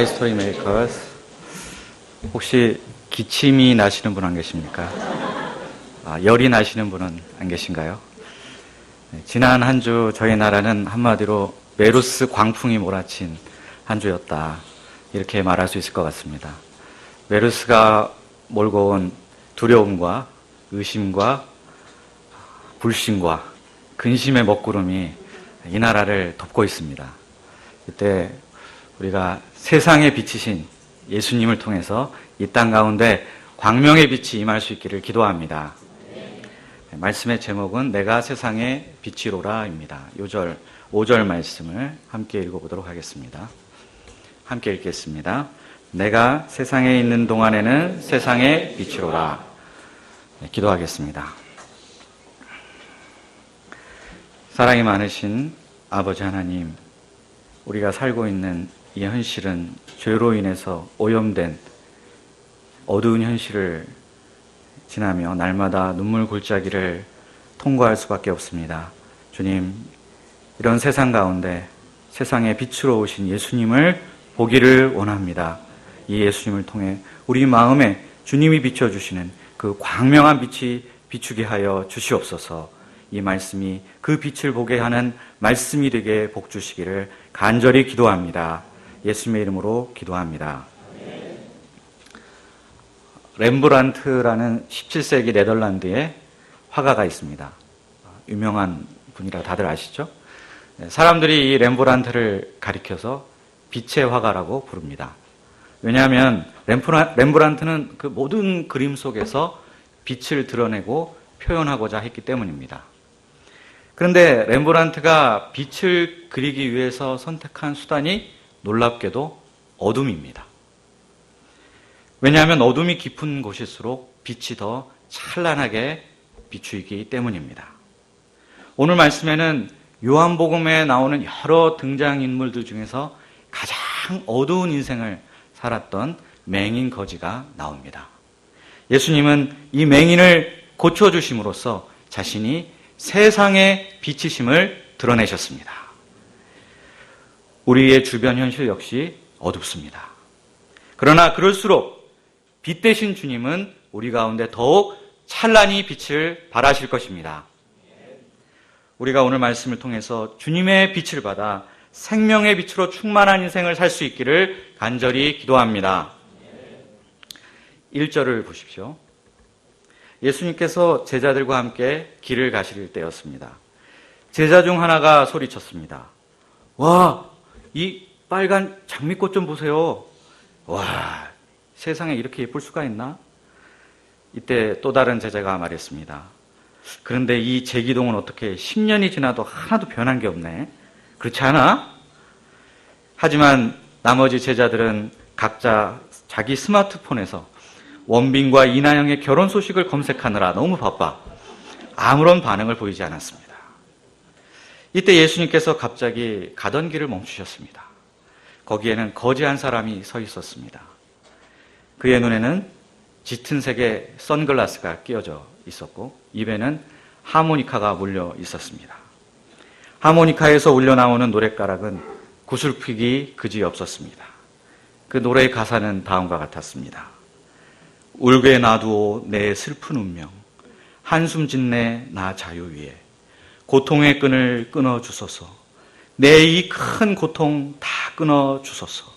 스토리 메이커스. 혹시 기침이 나시는 분 안 계십니까? 열이 나시는 분은 안 계신가요? 지난 한 주 저희 나라는 한마디로 메르스 광풍이 몰아친 한 주였다, 이렇게 말할 수 있을 것 같습니다. 메르스가 몰고 온 두려움과 의심과 불신과 근심의 먹구름이 이 나라를 덮고 있습니다. 이때 우리가 세상에 비치신 예수님을 통해서 이 땅 가운데 광명의 빛이 임할 수 있기를 기도합니다. 말씀의 제목은 내가 세상의 빛이로라입니다. 5절 말씀을 함께 읽어보도록 하겠습니다. 함께 읽겠습니다. 내가 세상에 있는 동안에는 세상의 빛이로라. 기도하겠습니다. 사랑이 많으신 아버지 하나님, 우리가 살고 있는 이 현실은 죄로 인해서 오염된 어두운 현실을 지나며 날마다 눈물 골짜기를 통과할 수밖에 없습니다. 주님, 이런 세상 가운데 세상의 빛으로 오신 예수님을 보기를 원합니다. 이 예수님을 통해 우리 마음에 주님이 비춰주시는 그 광명한 빛이 비추게 하여 주시옵소서. 이 말씀이 그 빛을 보게 하는 말씀이 되게 복 주시기를 간절히 기도합니다. 예수님의 이름으로 기도합니다. 렘브란트라는 17세기 네덜란드의 화가가 있습니다. 유명한 분이라 다들 아시죠? 사람들이 이 렘브란트를 가리켜서 빛의 화가라고 부릅니다. 왜냐하면 렘브란트는 그 모든 그림 속에서 빛을 드러내고 표현하고자 했기 때문입니다. 그런데 렘브란트가 빛을 그리기 위해서 선택한 수단이 놀랍게도 어둠입니다. 왜냐하면 어둠이 깊은 곳일수록 빛이 더 찬란하게 비추이기 때문입니다. 오늘 말씀에는 요한복음에 나오는 여러 등장인물들 중에서 가장 어두운 인생을 살았던 맹인 거지가 나옵니다. 예수님은 이 맹인을 고쳐주심으로써 자신이 세상의 빛이심을 드러내셨습니다. 우리의 주변 현실 역시 어둡습니다. 그러나 그럴수록 빛 대신 주님은 우리 가운데 더욱 찬란히 빛을 발하실 것입니다. 우리가 오늘 말씀을 통해서 주님의 빛을 받아 생명의 빛으로 충만한 인생을 살 수 있기를 간절히 기도합니다. 1절을 보십시오. 예수님께서 제자들과 함께 길을 가실 때였습니다. 제자 중 하나가 소리쳤습니다. 와, 이 빨간 장미꽃 좀 보세요. 와, 세상에 이렇게 예쁠 수가 있나? 이때 또 다른 제자가 말했습니다. 그런데 이 제기동은 어떻게 10년이 지나도 하나도 변한 게 없네. 그렇지 않아? 하지만 나머지 제자들은 각자 자기 스마트폰에서 원빈과 이나영의 결혼 소식을 검색하느라 너무 바빠 아무런 반응을 보이지 않았습니다. 이때 예수님께서 갑자기 가던 길을 멈추셨습니다. 거기에는 거지 한 사람이 서 있었습니다. 그의 눈에는 짙은 색의 선글라스가 끼어져 있었고 입에는 하모니카가 물려 있었습니다. 하모니카에서 울려나오는 노랫가락은 구슬피기 그지 없었습니다. 그 노래의 가사는 다음과 같았습니다. 울게 놔두오 내 슬픈 운명, 한숨 짓네 나 자유 위에 고통의 끈을 끊어주소서. 내 이 큰 고통 다 끊어주소서.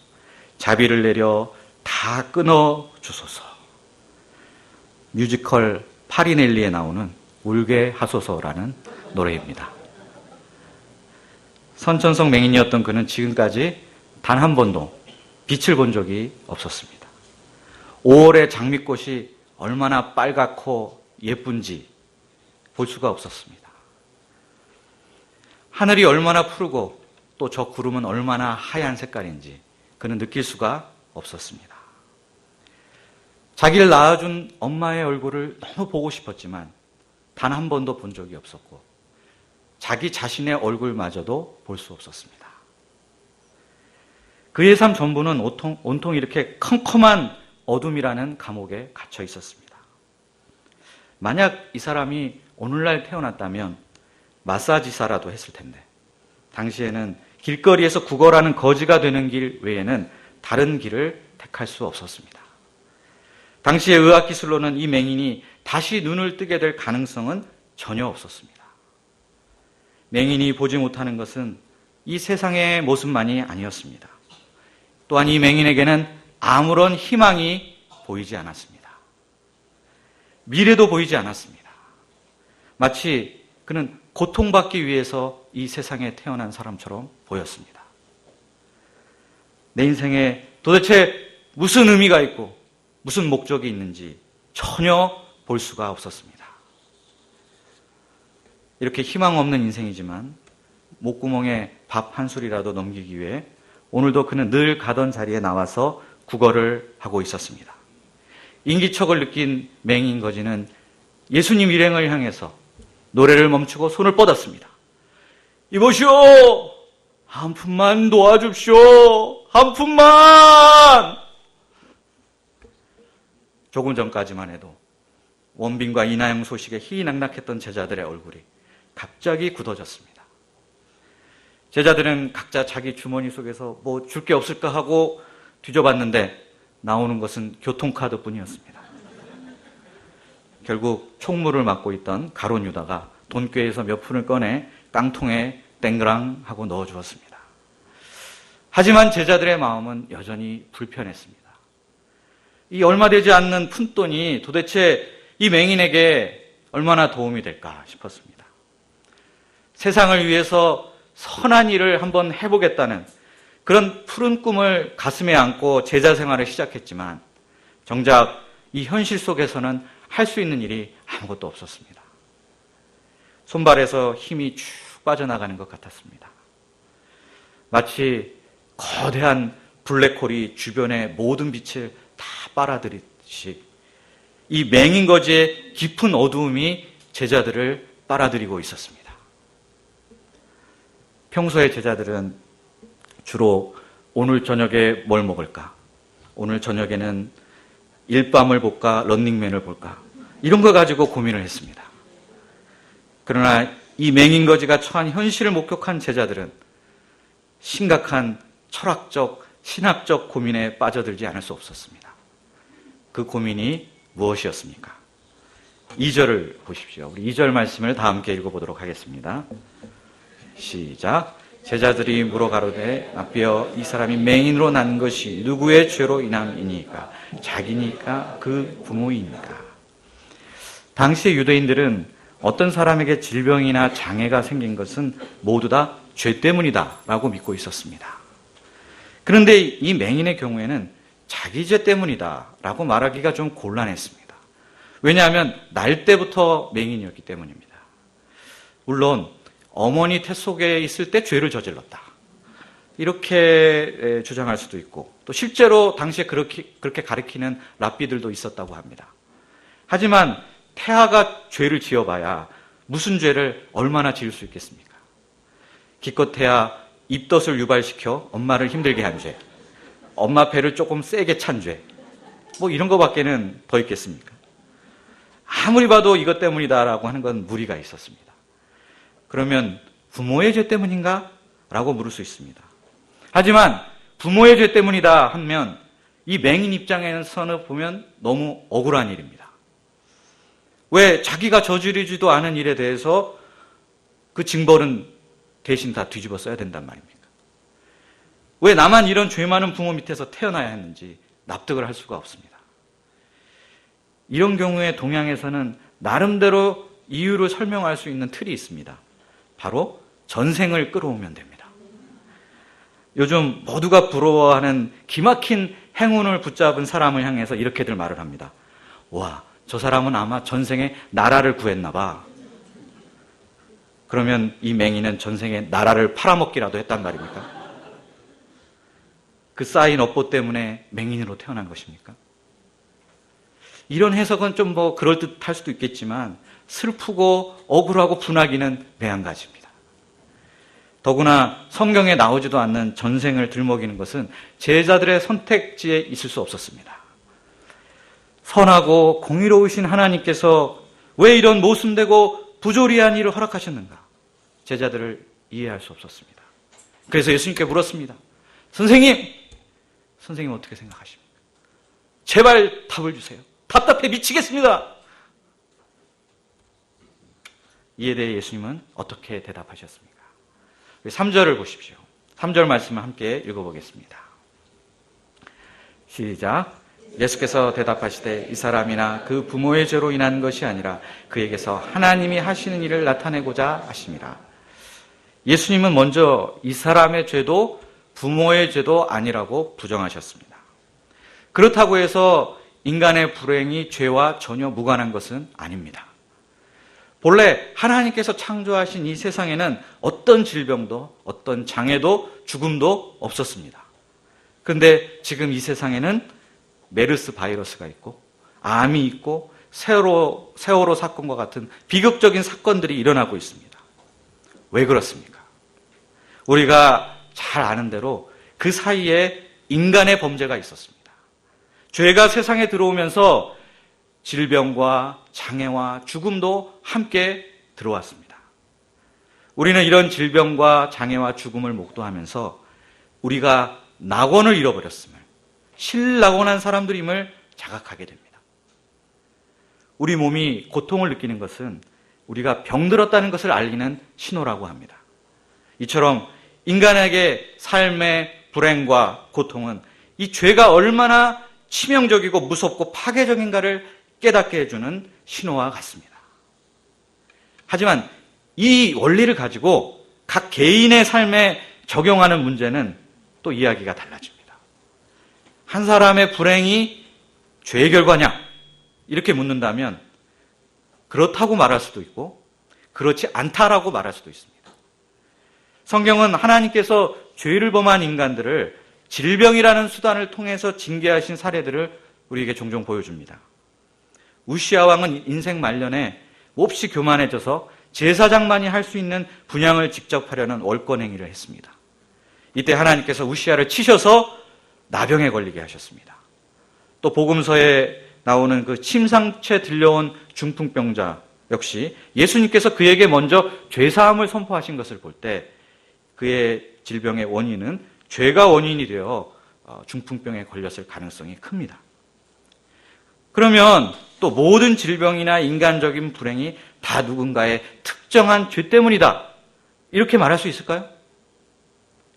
자비를 내려 다 끊어주소서. 뮤지컬 파리넬리에 나오는 울게 하소서라는 노래입니다. 선천성 맹인이었던 그는 지금까지 단 한 번도 빛을 본 적이 없었습니다. 5월의 장미꽃이 얼마나 빨갛고 예쁜지 볼 수가 없었습니다. 하늘이 얼마나 푸르고 또 저 구름은 얼마나 하얀 색깔인지 그는 느낄 수가 없었습니다. 자기를 낳아준 엄마의 얼굴을 너무 보고 싶었지만 단 한 번도 본 적이 없었고 자기 자신의 얼굴마저도 볼 수 없었습니다. 그의 삶 전부는 온통 이렇게 컴컴한 어둠이라는 감옥에 갇혀 있었습니다. 만약 이 사람이 오늘날 태어났다면 마사지사라도 했을 텐데 당시에는 길거리에서 구걸하는 거지가 되는 길 외에는 다른 길을 택할 수 없었습니다. 당시의 의학기술로는 이 맹인이 다시 눈을 뜨게 될 가능성은 전혀 없었습니다. 맹인이 보지 못하는 것은 이 세상의 모습만이 아니었습니다. 또한 이 맹인에게는 아무런 희망이 보이지 않았습니다. 미래도 보이지 않았습니다. 마치 그는 고통받기 위해서 이 세상에 태어난 사람처럼 보였습니다. 내 인생에 도대체 무슨 의미가 있고 무슨 목적이 있는지 전혀 볼 수가 없었습니다. 이렇게 희망 없는 인생이지만 목구멍에 밥 한 술이라도 넘기기 위해 오늘도 그는 늘 가던 자리에 나와서 구걸을 하고 있었습니다. 인기척을 느낀 맹인 거지는 예수님 일행을 향해서 노래를 멈추고 손을 뻗었습니다. 이보시오! 한 푼만 도와줍시오! 한 푼만! 조금 전까지만 해도 원빈과 이나영 소식에 희낙낙했던 제자들의 얼굴이 갑자기 굳어졌습니다. 제자들은 각자 자기 주머니 속에서 뭐 줄 게 없을까 하고 뒤져봤는데 나오는 것은 교통카드뿐이었습니다. 결국 총무를 맡고 있던 가론 유다가 돈꾀에서 몇 푼을 꺼내 깡통에 땡그랑 하고 넣어주었습니다. 하지만 제자들의 마음은 여전히 불편했습니다. 이 얼마 되지 않는 푼돈이 도대체 이 맹인에게 얼마나 도움이 될까 싶었습니다. 세상을 위해서 선한 일을 한번 해보겠다는 그런 푸른 꿈을 가슴에 안고 제자 생활을 시작했지만 정작 이 현실 속에서는 할 수 있는 일이 아무것도 없었습니다. 손발에서 힘이 쭉 빠져나가는 것 같았습니다. 마치 거대한 블랙홀이 주변의 모든 빛을 다 빨아들이듯이 이 맹인거지의 깊은 어두움이 제자들을 빨아들이고 있었습니다. 평소에 제자들은 주로 오늘 저녁에 뭘 먹을까? 오늘 저녁에는 일밤을 볼까? 런닝맨을 볼까? 이런 거 가지고 고민을 했습니다. 그러나 이 맹인거지가 처한 현실을 목격한 제자들은 심각한 철학적, 신학적 고민에 빠져들지 않을 수 없었습니다. 그 고민이 무엇이었습니까? 2절을 보십시오. 우리 2절 말씀을 다 함께 읽어보도록 하겠습니다. 시작. 제자들이 물어 가로되 랍비여 이 사람이 맹인으로 난 것이 누구의 죄로 인함이니까? 자기니까 그 부모이니까? 당시의 유대인들은 어떤 사람에게 질병이나 장애가 생긴 것은 모두 다 죄 때문이다 라고 믿고 있었습니다. 그런데 이 맹인의 경우에는 자기 죄 때문이다 라고 말하기가 좀 곤란했습니다. 왜냐하면 날 때부터 맹인이었기 때문입니다. 물론 어머니 태 속에 있을 때 죄를 저질렀다. 이렇게 주장할 수도 있고 또 실제로 당시에 그렇게 가르치는 랍비들도 있었다고 합니다. 하지만 태아가 죄를 지어봐야 무슨 죄를 얼마나 지을 수 있겠습니까? 기껏해야 입덧을 유발시켜 엄마를 힘들게 한 죄, 엄마 배를 조금 세게 찬 죄, 뭐 이런 거밖에는 더 있겠습니까? 아무리 봐도 이것 때문이다라고 하는 건 무리가 있었습니다. 그러면 부모의 죄 때문인가? 라고 물을 수 있습니다. 하지만 부모의 죄 때문이다 하면 이 맹인 입장에서는 보면 너무 억울한 일입니다. 왜 자기가 저지르지도 않은 일에 대해서 그 징벌은 대신 다 뒤집어 써야 된단 말입니까? 왜 나만 이런 죄 많은 부모 밑에서 태어나야 했는지 납득을 할 수가 없습니다. 이런 경우에 동양에서는 나름대로 이유를 설명할 수 있는 틀이 있습니다. 바로 전생을 끌어오면 됩니다. 요즘 모두가 부러워하는 기막힌 행운을 붙잡은 사람을 향해서 이렇게들 말을 합니다. 와, 저 사람은 아마 전생에 나라를 구했나 봐. 그러면 이 맹인은 전생에 나라를 팔아먹기라도 했단 말입니까? 그 쌓인 업보 때문에 맹인으로 태어난 것입니까? 이런 해석은 좀 그럴듯할 수도 있겠지만 슬프고 억울하고 분하기는 매한가지입니다. 더구나 성경에 나오지도 않는 전생을 들먹이는 것은 제자들의 선택지에 있을 수 없었습니다. 선하고 공의로우신 하나님께서 왜 이런 모순되고 부조리한 일을 허락하셨는가? 제자들을 이해할 수 없었습니다. 그래서 예수님께 물었습니다. 선생님, 선생님 어떻게 생각하십니까? 제발 답을 주세요. 답답해 미치겠습니다. 이에 대해 예수님은 어떻게 대답하셨습니까? 3절을 보십시오. 3절 말씀을 함께 읽어보겠습니다. 시작. 예수께서 대답하시되 이 사람이나 그 부모의 죄로 인한 것이 아니라 그에게서 하나님이 하시는 일을 나타내고자 하심이라. 예수님은 먼저 이 사람의 죄도 부모의 죄도 아니라고 부정하셨습니다. 그렇다고 해서 인간의 불행이 죄와 전혀 무관한 것은 아닙니다. 본래 하나님께서 창조하신 이 세상에는 어떤 질병도 어떤 장애도 죽음도 없었습니다. 그런데 지금 이 세상에는 메르스 바이러스가 있고 암이 있고 세월호 사건과 같은 비극적인 사건들이 일어나고 있습니다. 왜 그렇습니까? 우리가 잘 아는 대로 그 사이에 인간의 범죄가 있었습니다. 죄가 세상에 들어오면서 질병과 장애와 죽음도 함께 들어왔습니다. 우리는 이런 질병과 장애와 죽음을 목도하면서 우리가 낙원을 잃어버렸음을, 실낙원한 사람들임을 자각하게 됩니다. 우리 몸이 고통을 느끼는 것은 우리가 병들었다는 것을 알리는 신호라고 합니다. 이처럼 인간에게 삶의 불행과 고통은 이 죄가 얼마나 치명적이고 무섭고 파괴적인가를 깨닫게 해주는 신호와 같습니다. 하지만 이 원리를 가지고 각 개인의 삶에 적용하는 문제는 또 이야기가 달라집니다. 한 사람의 불행이 죄의 결과냐? 이렇게 묻는다면 그렇다고 말할 수도 있고 그렇지 않다라고 말할 수도 있습니다. 성경은 하나님께서 죄를 범한 인간들을 질병이라는 수단을 통해서 징계하신 사례들을 우리에게 종종 보여줍니다. 우시아 왕은 인생 말년에 몹시 교만해져서 제사장만이 할 수 있는 분향을 직접 하려는 월권 행위를 했습니다. 이때 하나님께서 우시아를 치셔서 나병에 걸리게 하셨습니다. 또 복음서에 나오는 그 침상채 들려온 중풍병자 역시 예수님께서 그에게 먼저 죄사함을 선포하신 것을 볼 때 그의 질병의 원인은 죄가 원인이 되어 중풍병에 걸렸을 가능성이 큽니다. 그러면 또 모든 질병이나 인간적인 불행이 다 누군가의 특정한 죄 때문이다. 이렇게 말할 수 있을까요?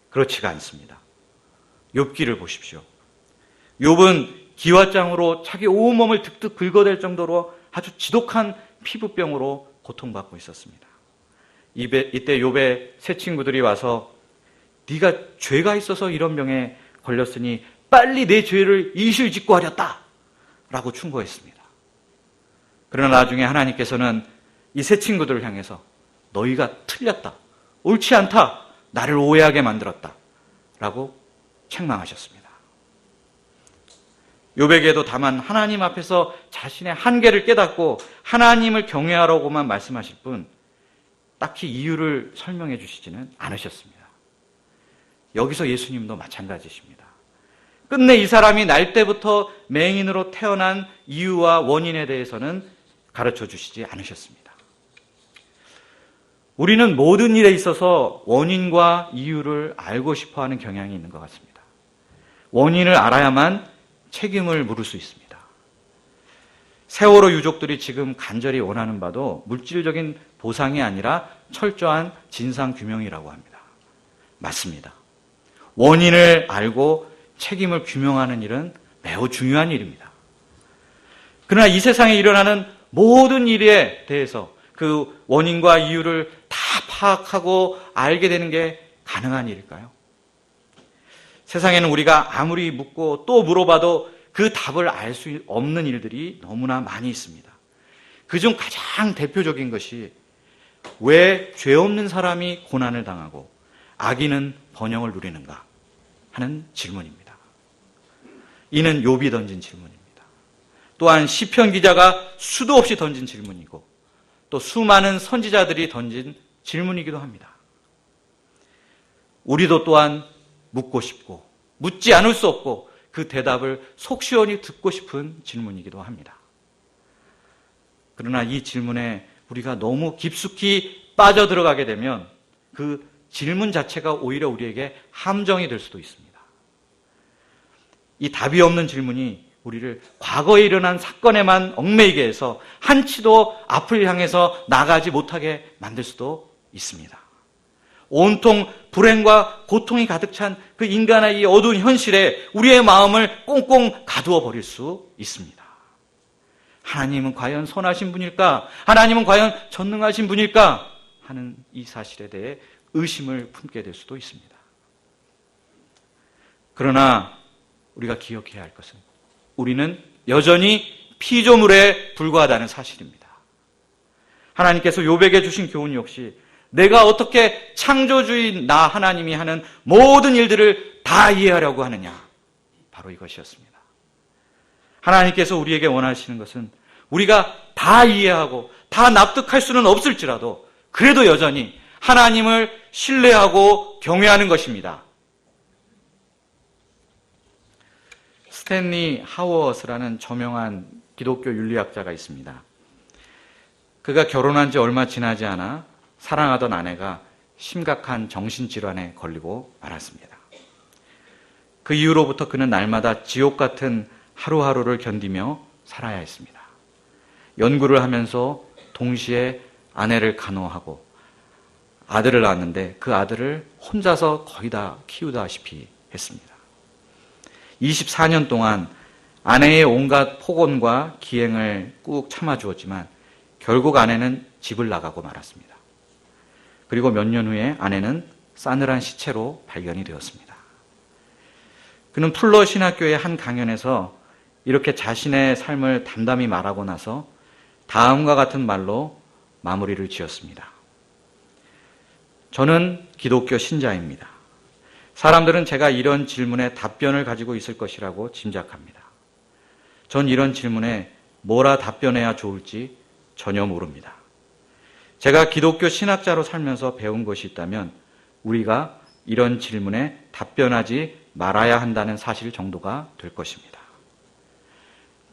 그렇지가 않습니다. 욥기를 보십시오. 욥은 기와장으로 자기 온몸을 득득 긁어댈 정도로 아주 지독한 피부병으로 고통받고 있었습니다. 이때 욥의 세 친구들이 와서 네가 죄가 있어서 이런 병에 걸렸으니 빨리 내 죄를 이실직고 하렸다 라고 충고했습니다. 그러나 나중에 하나님께서는 이 세 친구들을 향해서 너희가 틀렸다, 옳지 않다, 나를 오해하게 만들었다 라고 책망하셨습니다. 욥에게도 다만 하나님 앞에서 자신의 한계를 깨닫고 하나님을 경외하라고만 말씀하실 뿐 딱히 이유를 설명해 주시지는 않으셨습니다. 여기서 예수님도 마찬가지십니다. 끝내 이 사람이 날 때부터 맹인으로 태어난 이유와 원인에 대해서는 가르쳐 주시지 않으셨습니다. 우리는 모든 일에 있어서 원인과 이유를 알고 싶어하는 경향이 있는 것 같습니다. 원인을 알아야만 책임을 물을 수 있습니다. 세월호 유족들이 지금 간절히 원하는 바도 물질적인 보상이 아니라 철저한 진상규명이라고 합니다. 맞습니다. 원인을 알고 책임을 규명하는 일은 매우 중요한 일입니다. 그러나 이 세상에 일어나는 모든 일에 대해서 그 원인과 이유를 다 파악하고 알게 되는 게 가능한 일일까요? 세상에는 우리가 아무리 묻고 또 물어봐도 그 답을 알 수 없는 일들이 너무나 많이 있습니다. 그중 가장 대표적인 것이 왜 죄 없는 사람이 고난을 당하고 악인은 번영을 누리는가 하는 질문입니다. 이는 욥이 던진 질문입니다. 또한 시편 기자가 수도 없이 던진 질문이고 또 수많은 선지자들이 던진 질문이기도 합니다. 우리도 또한 묻고 싶고 묻지 않을 수 없고 그 대답을 속 시원히 듣고 싶은 질문이기도 합니다. 그러나 이 질문에 우리가 너무 깊숙이 빠져들어가게 되면 그 질문 자체가 오히려 우리에게 함정이 될 수도 있습니다. 이 답이 없는 질문이 우리를 과거에 일어난 사건에만 얽매이게 해서 한치도 앞을 향해서 나가지 못하게 만들 수도 있습니다. 온통 불행과 고통이 가득 찬 그 인간의 이 어두운 현실에 우리의 마음을 꽁꽁 가두어 버릴 수 있습니다. 하나님은 과연 선하신 분일까? 하나님은 과연 전능하신 분일까? 하는 이 사실에 대해 의심을 품게 될 수도 있습니다. 그러나 우리가 기억해야 할 것은 우리는 여전히 피조물에 불과하다는 사실입니다. 하나님께서 욥에게 주신 교훈 역시 내가 어떻게 창조주인 나 하나님이 하는 모든 일들을 다 이해하려고 하느냐, 바로 이것이었습니다. 하나님께서 우리에게 원하시는 것은 우리가 다 이해하고 다 납득할 수는 없을지라도 그래도 여전히 하나님을 신뢰하고 경외하는 것입니다. 스탠리 하워스라는 저명한 기독교 윤리학자가 있습니다. 그가 결혼한 지 얼마 지나지 않아 사랑하던 아내가 심각한 정신질환에 걸리고 말았습니다. 그 이후로부터 그는 날마다 지옥 같은 하루하루를 견디며 살아야 했습니다. 연구를 하면서 동시에 아내를 간호하고 아들을 낳았는데 그 아들을 혼자서 거의 다 키우다시피 했습니다. 24년 동안 아내의 온갖 폭언과 기행을 꾹 참아주었지만 결국 아내는 집을 나가고 말았습니다. 그리고 몇 년 후에 아내는 싸늘한 시체로 발견이 되었습니다. 그는 풀러 신학교의 한 강연에서 이렇게 자신의 삶을 담담히 말하고 나서 다음과 같은 말로 마무리를 지었습니다. 저는 기독교 신자입니다. 사람들은 제가 이런 질문에 답변을 가지고 있을 것이라고 짐작합니다. 전 이런 질문에 뭐라 답변해야 좋을지 전혀 모릅니다. 제가 기독교 신학자로 살면서 배운 것이 있다면 우리가 이런 질문에 답변하지 말아야 한다는 사실 정도가 될 것입니다.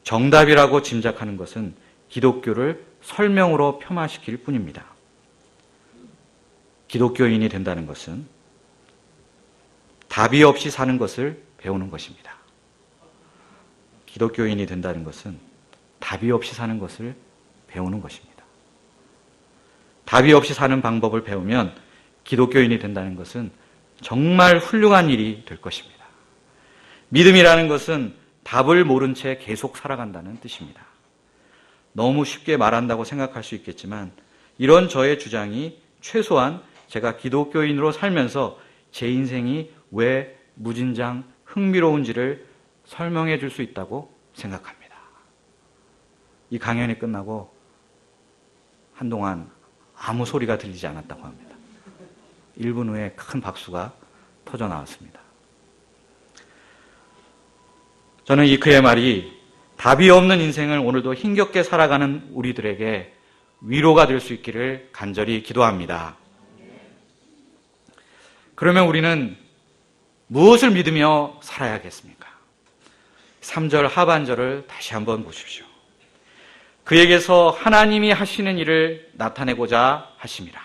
정답이라고 짐작하는 것은 기독교를 설명으로 폄하시킬 뿐입니다. 기독교인이 된다는 것은 답이 없이 사는 것을 배우는 것입니다. 기독교인이 된다는 것은 답이 없이 사는 것을 배우는 것입니다. 답이 없이 사는 방법을 배우면 기독교인이 된다는 것은 정말 훌륭한 일이 될 것입니다. 믿음이라는 것은 답을 모른 채 계속 살아간다는 뜻입니다. 너무 쉽게 말한다고 생각할 수 있겠지만 이런 저의 주장이 최소한 제가 기독교인으로 살면서 제 인생이 왜 무진장 흥미로운지를 설명해 줄 수 있다고 생각합니다. 이 강연이 끝나고 한동안 아무 소리가 들리지 않았다고 합니다. 1분 후에 큰 박수가 터져 나왔습니다. 저는 이 그의 말이 답이 없는 인생을 오늘도 힘겹게 살아가는 우리들에게 위로가 될 수 있기를 간절히 기도합니다. 그러면 우리는 무엇을 믿으며 살아야겠습니까? 3절 하반절을 다시 한번 보십시오. 그에게서 하나님이 하시는 일을 나타내고자 하심이라.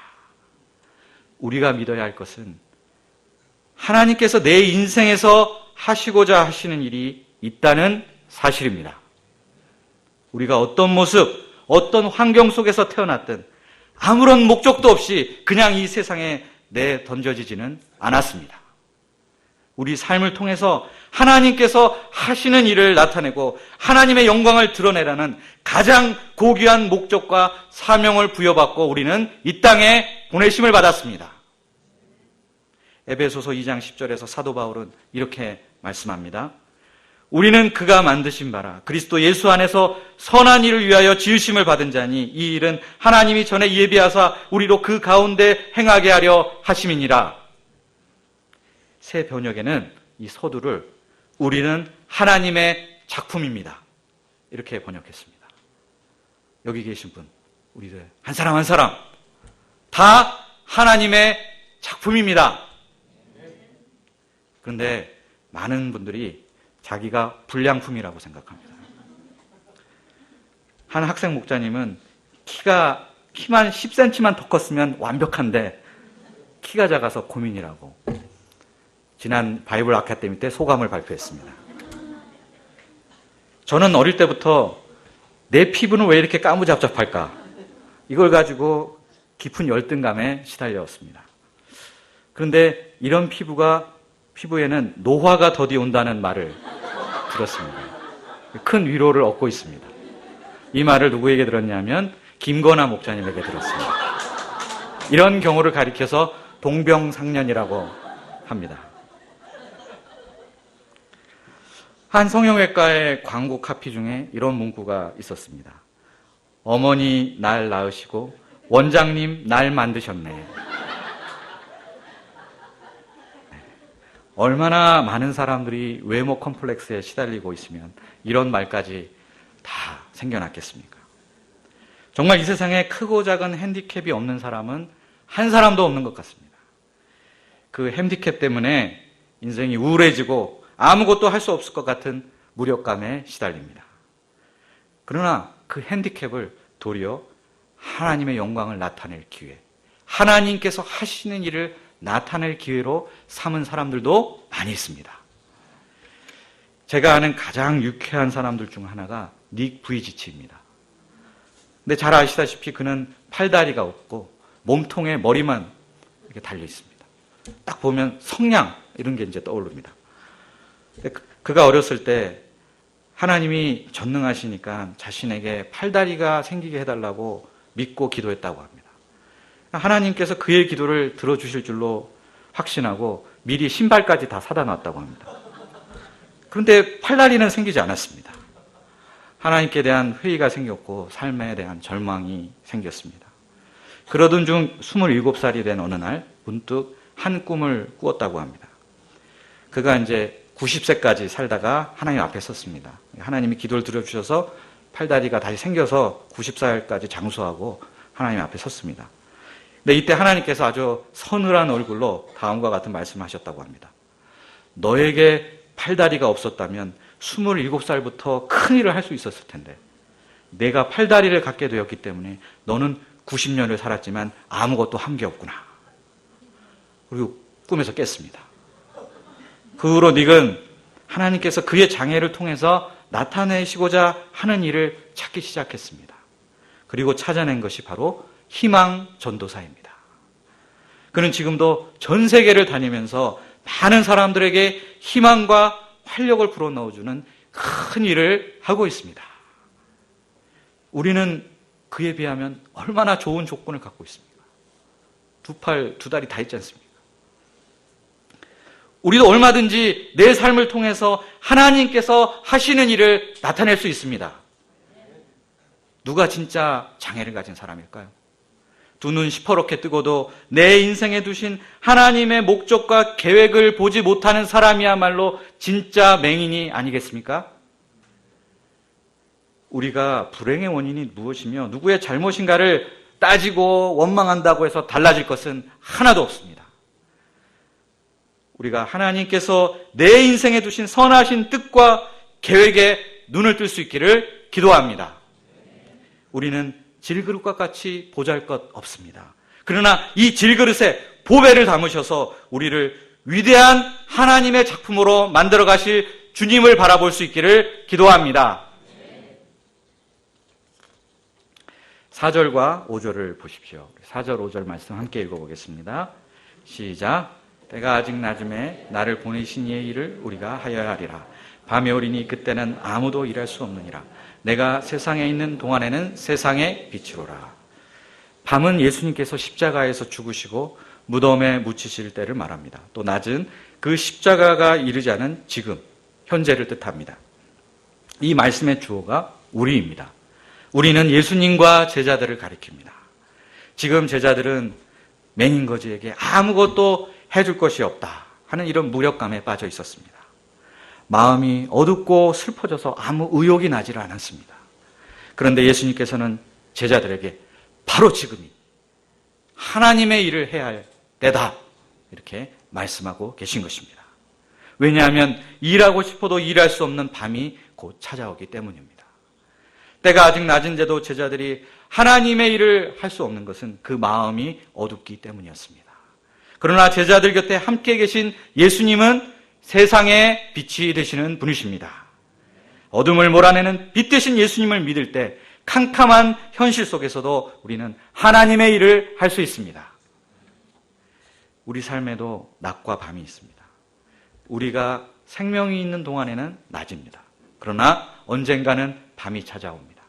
우리가 믿어야 할 것은 하나님께서 내 인생에서 하시고자 하시는 일이 있다는 사실입니다. 우리가 어떤 모습, 어떤 환경 속에서 태어났든 아무런 목적도 없이 그냥 이 세상에 내던져지지는 않았습니다. 우리 삶을 통해서 하나님께서 하시는 일을 나타내고 하나님의 영광을 드러내라는 가장 고귀한 목적과 사명을 부여받고 우리는 이 땅에 보내심을 받았습니다. 에베소서 2장 10절에서 사도 바울은 이렇게 말씀합니다. 우리는 그가 만드신 바라 그리스도 예수 안에서 선한 일을 위하여 지으심을 받은 자니 이 일은 하나님이 전에 예비하사 우리로 그 가운데 행하게 하려 하심이니라. 새 번역에는 이 서두를 우리는 하나님의 작품입니다. 이렇게 번역했습니다. 여기 계신 분, 우리들 한 사람 한 사람 다 하나님의 작품입니다. 그런데 많은 분들이 자기가 불량품이라고 생각합니다. 한 학생 목자님은 키만 10cm만 더 컸으면 완벽한데 키가 작아서 고민이라고 지난 바이블 아카데미 때 소감을 발표했습니다. 저는 어릴 때부터 내 피부는 왜 이렇게 까무잡잡할까? 이걸 가지고 깊은 열등감에 시달렸습니다. 그런데 이런 피부에는 노화가 더디 온다는 말을 들었습니다. 큰 위로를 얻고 있습니다. 이 말을 누구에게 들었냐면 김건아 목사님에게 들었습니다. 이런 경우를 가리켜서 동병상련이라고 합니다. 한 성형외과의 광고 카피 중에 이런 문구가 있었습니다. 어머니 날 낳으시고 원장님 날 만드셨네. 얼마나 많은 사람들이 외모 컴플렉스에 시달리고 있으면 이런 말까지 다 생겨났겠습니까? 정말 이 세상에 크고 작은 핸디캡이 없는 사람은 한 사람도 없는 것 같습니다. 그 핸디캡 때문에 인생이 우울해지고 아무것도 할 수 없을 것 같은 무력감에 시달립니다. 그러나 그 핸디캡을 도리어 하나님의 영광을 나타낼 기회, 하나님께서 하시는 일을 나타낼 기회로 삼은 사람들도 많이 있습니다. 제가 아는 가장 유쾌한 사람들 중 하나가 닉 부이지치입니다. 근데 잘 아시다시피 그는 팔다리가 없고 몸통에 머리만 이렇게 달려 있습니다. 딱 보면 성냥 이런 게 이제 떠오릅니다. 그가 어렸을 때 하나님이 전능하시니까 자신에게 팔다리가 생기게 해달라고 믿고 기도했다고 합니다. 하나님께서 그의 기도를 들어주실 줄로 확신하고 미리 신발까지 다 사다 놨다고 합니다. 그런데 팔다리는 생기지 않았습니다. 하나님께 대한 회의가 생겼고 삶에 대한 절망이 생겼습니다. 그러던 중 27살이 된 어느 날 문득 한 꿈을 꾸었다고 합니다. 그가 이제 90세까지 살다가 하나님 앞에 섰습니다. 하나님이 기도를 들어주셔서 팔다리가 다시 생겨서 90살까지 장수하고 하나님 앞에 섰습니다. 근데 이때 하나님께서 아주 서늘한 얼굴로 다음과 같은 말씀하셨다고 합니다. 너에게 팔다리가 없었다면 27살부터 큰 일을 할 수 있었을 텐데 내가 팔다리를 갖게 되었기 때문에 너는 90년을 살았지만 아무것도 한 게 없구나. 그리고 꿈에서 깼습니다. 그 후로 닉은 하나님께서 그의 장애를 통해서 나타내시고자 하는 일을 찾기 시작했습니다. 그리고 찾아낸 것이 바로 희망 전도사입니다. 그는 지금도 전 세계를 다니면서 많은 사람들에게 희망과 활력을 불어넣어주는 큰 일을 하고 있습니다. 우리는 그에 비하면 얼마나 좋은 조건을 갖고 있습니까? 두 팔, 두 다리 다 있지 않습니까? 우리도 얼마든지 내 삶을 통해서 하나님께서 하시는 일을 나타낼 수 있습니다. 누가 진짜 장애를 가진 사람일까요? 두 눈 시퍼렇게 뜨고도 내 인생에 두신 하나님의 목적과 계획을 보지 못하는 사람이야말로 진짜 맹인이 아니겠습니까? 우리가 불행의 원인이 무엇이며 누구의 잘못인가를 따지고 원망한다고 해서 달라질 것은 하나도 없습니다. 우리가 하나님께서 내 인생에 두신 선하신 뜻과 계획에 눈을 뜰 수 있기를 기도합니다. 우리는 질그릇과 같이 보잘것 없습니다. 그러나 이 질그릇에 보배를 담으셔서 우리를 위대한 하나님의 작품으로 만들어 가실 주님을 바라볼 수 있기를 기도합니다. 4절과 5절을 보십시오. 4절, 5절 말씀 함께 읽어보겠습니다. 시작. 때가 아직 낮음에 나를 보내신 이의 일을 우리가 하여야 하리라. 밤이 오리니 그때는 아무도 일할 수 없느니라. 내가 세상에 있는 동안에는 세상의 빛이로라. 밤은 예수님께서 십자가에서 죽으시고 무덤에 묻히실 때를 말합니다. 또 낮은 그 십자가가 이르지 않은 지금, 현재를 뜻합니다. 이 말씀의 주어가 우리입니다. 우리는 예수님과 제자들을 가리킵니다. 지금 제자들은 맹인거지에게 아무것도 해줄 것이 없다 하는 이런 무력감에 빠져 있었습니다. 마음이 어둡고 슬퍼져서 아무 의욕이 나지를 않았습니다. 그런데 예수님께서는 제자들에게 바로 지금이 하나님의 일을 해야 할 때다 이렇게 말씀하고 계신 것입니다. 왜냐하면 일하고 싶어도 일할 수 없는 밤이 곧 찾아오기 때문입니다. 때가 아직 낮은데도 제자들이 하나님의 일을 할 수 없는 것은 그 마음이 어둡기 때문이었습니다. 그러나 제자들 곁에 함께 계신 예수님은 세상의 빛이 되시는 분이십니다. 어둠을 몰아내는 빛 되신 예수님을 믿을 때 캄캄한 현실 속에서도 우리는 하나님의 일을 할 수 있습니다. 우리 삶에도 낮과 밤이 있습니다. 우리가 생명이 있는 동안에는 낮입니다. 그러나 언젠가는 밤이 찾아옵니다.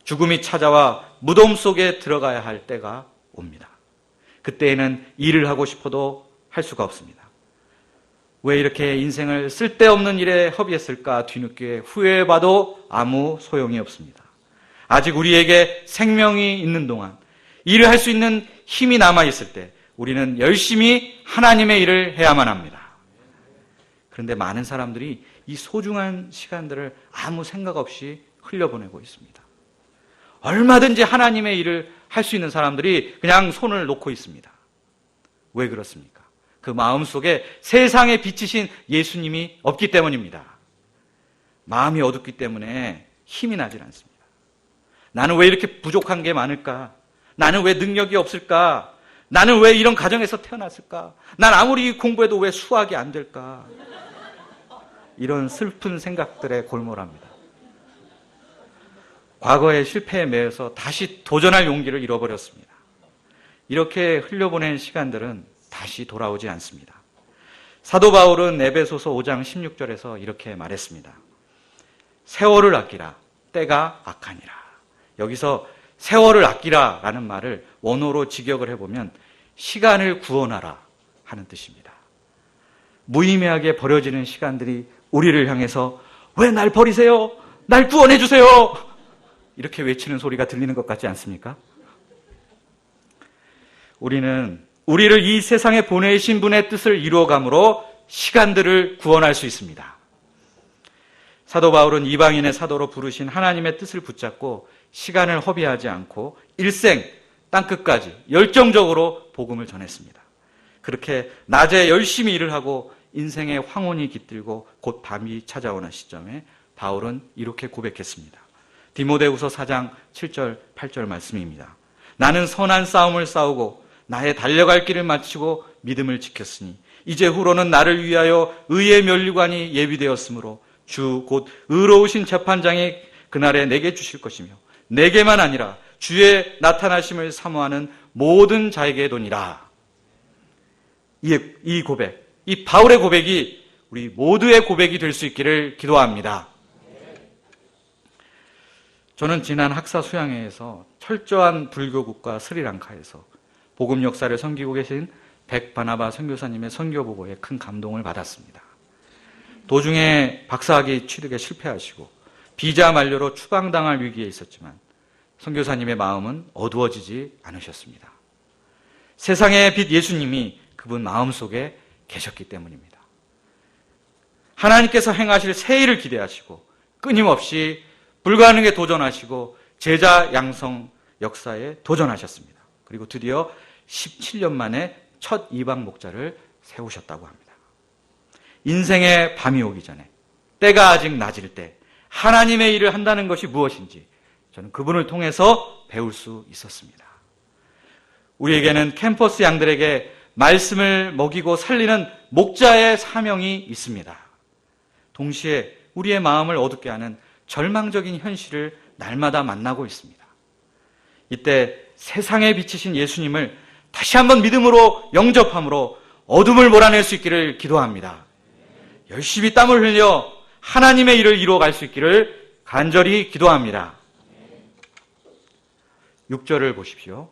죽음이 찾아와 무덤 속에 들어가야 할 때가 옵니다. 그때에는 일을 하고 싶어도 할 수가 없습니다. 왜 이렇게 인생을 쓸데없는 일에 허비했을까 뒤늦게 후회해봐도 아무 소용이 없습니다. 아직 우리에게 생명이 있는 동안, 일을 할 수 있는 힘이 남아있을 때 우리는 열심히 하나님의 일을 해야만 합니다. 그런데 많은 사람들이 이 소중한 시간들을 아무 생각 없이 흘려보내고 있습니다. 얼마든지 하나님의 일을 할 수 있는 사람들이 그냥 손을 놓고 있습니다. 왜 그렇습니까? 그 마음속에 세상에 비치신 예수님이 없기 때문입니다. 마음이 어둡기 때문에 힘이 나질 않습니다. 나는 왜 이렇게 부족한 게 많을까? 나는 왜 능력이 없을까? 나는 왜 이런 가정에서 태어났을까? 난 아무리 공부해도 왜 수학이 안 될까? 이런 슬픈 생각들에 골몰합니다. 과거의 실패에 매여서 다시 도전할 용기를 잃어버렸습니다. 이렇게 흘려보낸 시간들은 다시 돌아오지 않습니다. 사도 바울은 에베소서 5장 16절에서 이렇게 말했습니다. 세월을 아끼라, 때가 악하니라. 여기서 세월을 아끼라 라는 말을 원어로 직역을 해보면 시간을 구원하라 하는 뜻입니다. 무의미하게 버려지는 시간들이 우리를 향해서 왜 날 버리세요? 날 구원해 주세요! 이렇게 외치는 소리가 들리는 것 같지 않습니까? 우리는 우리를 이 세상에 보내신 분의 뜻을 이루어감으로 시간들을 구원할 수 있습니다. 사도 바울은 이방인의 사도로 부르신 하나님의 뜻을 붙잡고 시간을 허비하지 않고 일생 땅끝까지 열정적으로 복음을 전했습니다. 그렇게 낮에 열심히 일을 하고 인생의 황혼이 깃들고 곧 밤이 찾아오는 시점에 바울은 이렇게 고백했습니다. 디모데후서 4장 7절 8절 말씀입니다. 나는 선한 싸움을 싸우고 나의 달려갈 길을 마치고 믿음을 지켰으니 이제 후로는 나를 위하여 의의 면류관이 예비되었으므로 주 곧 의로우신 재판장이 그날에 내게 주실 것이며 내게만 아니라 주의 나타나심을 사모하는 모든 자에게 도니라. 이 고백, 이 바울의 고백이 우리 모두의 고백이 될 수 있기를 기도합니다. 저는 지난 학사 수양회에서 철저한 불교국가 스리랑카에서 복음 역사를 섬기고 계신 백바나바 선교사님의 선교 보고에 큰 감동을 받았습니다. 도중에 박사학위 취득에 실패하시고 비자 만료로 추방당할 위기에 있었지만 선교사님의 마음은 어두워지지 않으셨습니다. 세상의 빛 예수님이 그분 마음속에 계셨기 때문입니다. 하나님께서 행하실 새 일을 기대하시고 끊임없이 불가능에 도전하시고 제자 양성 역사에 도전하셨습니다. 그리고 드디어 17년 만에 첫 이방 목자를 세우셨다고 합니다. 인생의 밤이 오기 전에 때가 아직 낮을 때 하나님의 일을 한다는 것이 무엇인지 저는 그분을 통해서 배울 수 있었습니다. 우리에게는 캠퍼스 양들에게 말씀을 먹이고 살리는 목자의 사명이 있습니다. 동시에 우리의 마음을 어둡게 하는 절망적인 현실을 날마다 만나고 있습니다. 이때 세상에 비치신 예수님을 다시 한번 믿음으로 영접함으로 어둠을 몰아낼 수 있기를 기도합니다. 열심히 땀을 흘려 하나님의 일을 이루어갈 수 있기를 간절히 기도합니다. 6절을 보십시오.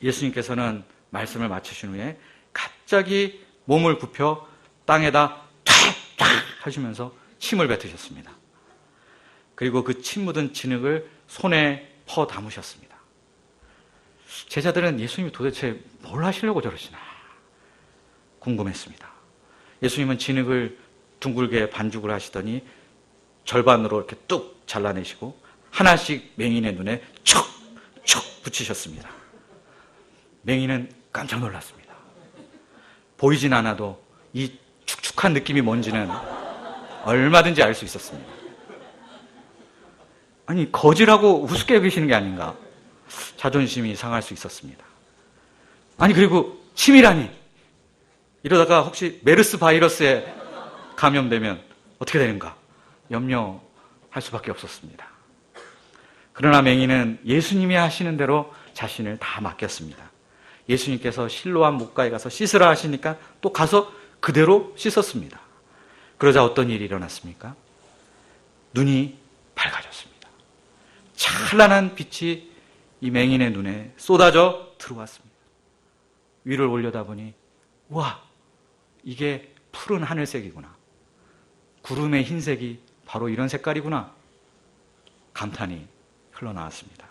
예수님께서는 말씀을 마치신 후에 갑자기 몸을 굽혀 땅에다 탁탁 하시면서 침을 뱉으셨습니다. 그리고 그 침 묻은 진흙을 손에 퍼 담으셨습니다. 제자들은 예수님이 도대체 뭘 하시려고 저러시나 궁금했습니다. 예수님은 진흙을 둥글게 반죽을 하시더니 절반으로 이렇게 뚝 잘라내시고 하나씩 맹인의 눈에 척척 붙이셨습니다. 맹인은 깜짝 놀랐습니다. 보이진 않아도 이 축축한 느낌이 뭔지는 얼마든지 알 수 있었습니다. 아니, 거지라고 우습게 여기시는 게 아닌가? 자존심이 상할 수 있었습니다. 아니, 그리고 침이라니. 이러다가 혹시 메르스 바이러스에 감염되면 어떻게 되는가? 염려할 수밖에 없었습니다. 그러나 맹인은 예수님이 하시는 대로 자신을 다 맡겼습니다. 예수님께서 실로암 목가에 가서 씻으라 하시니까 또 가서 그대로 씻었습니다. 그러자 어떤 일이 일어났습니까? 눈이 밝아졌습니다. 찬란한 빛이 이 맹인의 눈에 쏟아져 들어왔습니다. 위를 올려다보니 와, 이게 푸른 하늘색이구나. 구름의 흰색이 바로 이런 색깔이구나. 감탄이 흘러나왔습니다.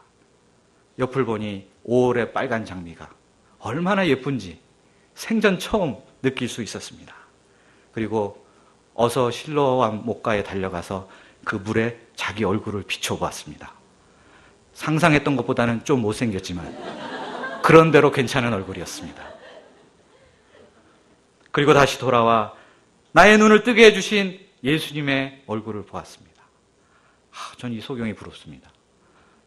옆을 보니 5월의 빨간 장미가 얼마나 예쁜지 생전 처음 느낄 수 있었습니다. 그리고 어서 실로암 목가에 달려가서 그 물에 자기 얼굴을 비춰보았습니다. 상상했던 것보다는 좀 못생겼지만 그런대로 괜찮은 얼굴이었습니다. 그리고 다시 돌아와 나의 눈을 뜨게 해주신 예수님의 얼굴을 보았습니다. 전 이 소경이 부럽습니다.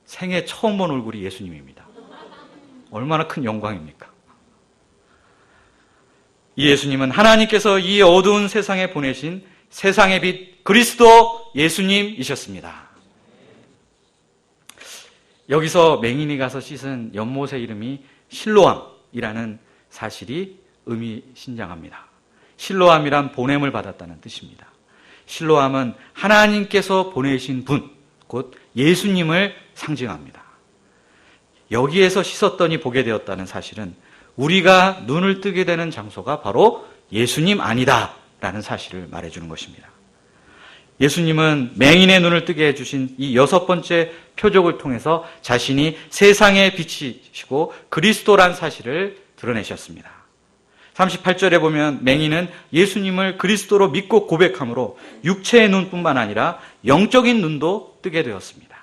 생애 처음 본 얼굴이 예수님입니다. 얼마나 큰 영광입니까? 이 예수님은 하나님께서 이 어두운 세상에 보내신 세상의 빛 그리스도 예수님이셨습니다. 여기서 맹인이 가서 씻은 연못의 이름이 실로암이라는 사실이 의미심장합니다. 실로암이란 보냄을 받았다는 뜻입니다. 실로암은 하나님께서 보내신 분, 곧 예수님을 상징합니다. 여기에서 씻었더니 보게 되었다는 사실은 우리가 눈을 뜨게 되는 장소가 바로 예수님 아니다 라는 사실을 말해주는 것입니다. 예수님은 맹인의 눈을 뜨게 해주신 이 6번째 표적을 통해서 자신이 세상의 빛이시고 그리스도란 사실을 드러내셨습니다. 38절에 보면 맹인은 예수님을 그리스도로 믿고 고백함으로 육체의 눈뿐만 아니라 영적인 눈도 뜨게 되었습니다.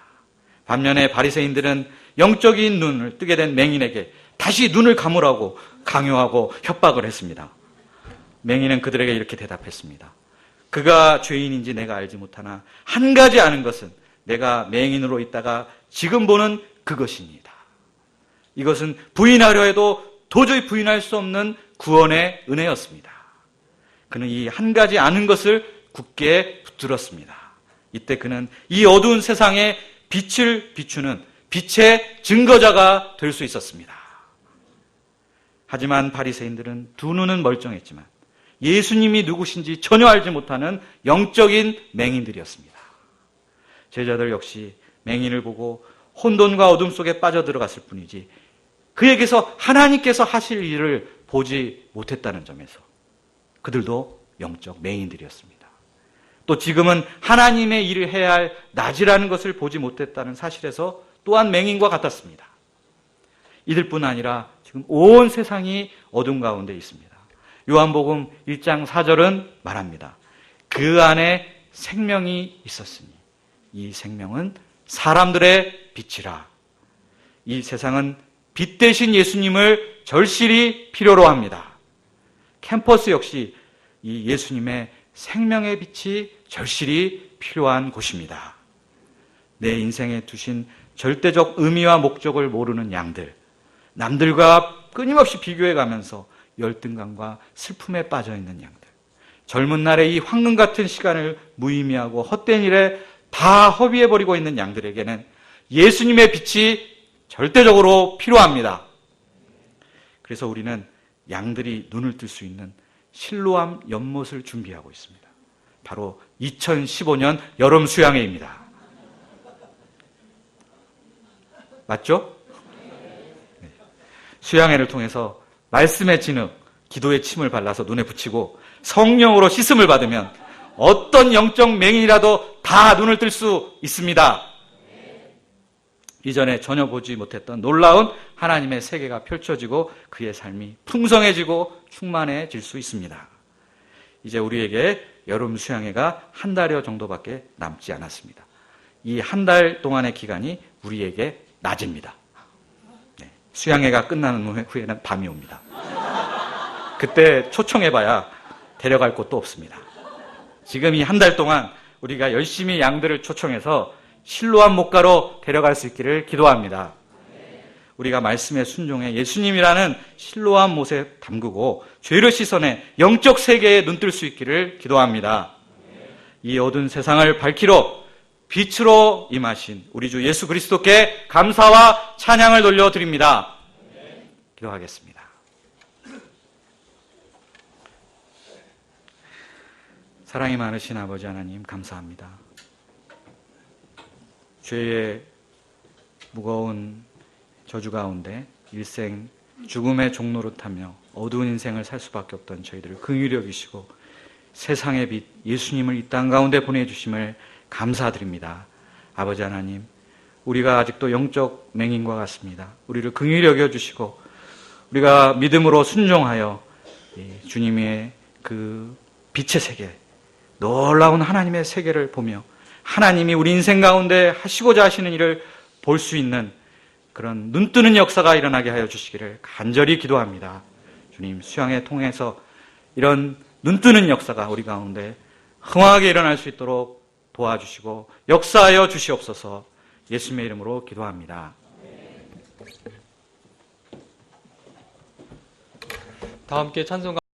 반면에 바리새인들은 영적인 눈을 뜨게 된 맹인에게 다시 눈을 감으라고 강요하고 협박을 했습니다. 맹인은 그들에게 이렇게 대답했습니다. 그가 죄인인지 내가 알지 못하나 한 가지 아는 것은 내가 맹인으로 있다가 지금 보는 그것입니다. 이것은 부인하려 해도 도저히 부인할 수 없는 구원의 은혜였습니다. 그는 이 한 가지 아는 것을 굳게 붙들었습니다. 이때 그는 이 어두운 세상에 빛을 비추는 빛의 증거자가 될 수 있었습니다. 하지만 바리새인들은 두 눈은 멀쩡했지만 예수님이 누구신지 전혀 알지 못하는 영적인 맹인들이었습니다. 제자들 역시 맹인을 보고 혼돈과 어둠 속에 빠져들어갔을 뿐이지 그에게서 하나님께서 하실 일을 보지 못했다는 점에서 그들도 영적 맹인들이었습니다. 또 지금은 하나님의 일을 해야 할 낮이라는 것을 보지 못했다는 사실에서 또한 맹인과 같았습니다. 이들뿐 아니라 지금 온 세상이 어둠 가운데 있습니다. 요한복음 1장 4절은 말합니다. 그 안에 생명이 있었으니 이 생명은 사람들의 빛이라. 이 세상은 빛 대신 예수님을 절실히 필요로 합니다. 캠퍼스 역시 이 예수님의 생명의 빛이 절실히 필요한 곳입니다. 내 인생에 두신 절대적 의미와 목적을 모르는 양들, 남들과 끊임없이 비교해가면서 열등감과 슬픔에 빠져있는 양들, 젊은 날의 이 황금 같은 시간을 무의미하고 헛된 일에 다 허비해버리고 있는 양들에게는 예수님의 빛이 절대적으로 필요합니다. 그래서 우리는 양들이 눈을 뜰 수 있는 실로암 연못을 준비하고 있습니다. 바로 2015년 여름 수양회입니다. 맞죠? 네. 수양회를 통해서 말씀의 진흙, 기도의 침을 발라서 눈에 붙이고 성령으로 씻음을 받으면 어떤 영적 맹인이라도 다 눈을 뜰 수 있습니다. 이전에 전혀 보지 못했던 놀라운 하나님의 세계가 펼쳐지고 그의 삶이 풍성해지고 충만해질 수 있습니다. 이제 우리에게 여름 수양회가 한 달여 정도밖에 남지 않았습니다. 이 한 달 동안의 기간이 우리에게 낮입니다. 네, 수양회가 끝나는 후에는 밤이 옵니다. 그때 초청해봐야 데려갈 곳도 없습니다. 지금 이 한 달 동안 우리가 열심히 양들을 초청해서 실로암 목가로 데려갈 수 있기를 기도합니다. 우리가 말씀에 순종해 예수님이라는 실로암 못에 담그고 죄를 씻어내 영적 세계에 눈뜰 수 있기를 기도합니다. 이 어두운 세상을 밝히러 빛으로 임하신 우리 주 예수 그리스도께 감사와 찬양을 돌려드립니다. 기도하겠습니다. 사랑이 많으신 아버지 하나님 감사합니다. 죄의 무거운 저주 가운데 일생 죽음의 종로를 타며 어두운 인생을 살 수밖에 없던 저희들을 긍휼히 여기시고 세상의 빛 예수님을 이 땅 가운데 보내주심을 감사드립니다. 아버지 하나님, 우리가 아직도 영적 맹인과 같습니다. 우리를 긍휼히 여겨주시고 우리가 믿음으로 순종하여 주님의 그 빛의 세계, 놀라운 하나님의 세계를 보며 하나님이 우리 인생 가운데 하시고자 하시는 일을 볼 수 있는 그런 눈뜨는 역사가 일어나게 하여 주시기를 간절히 기도합니다. 주님, 수양회 통해서 이런 눈뜨는 역사가 우리 가운데 흥황하게 일어날 수 있도록 도와주시고 역사하여 주시옵소서. 예수님의 이름으로 기도합니다. 다 함께 찬송가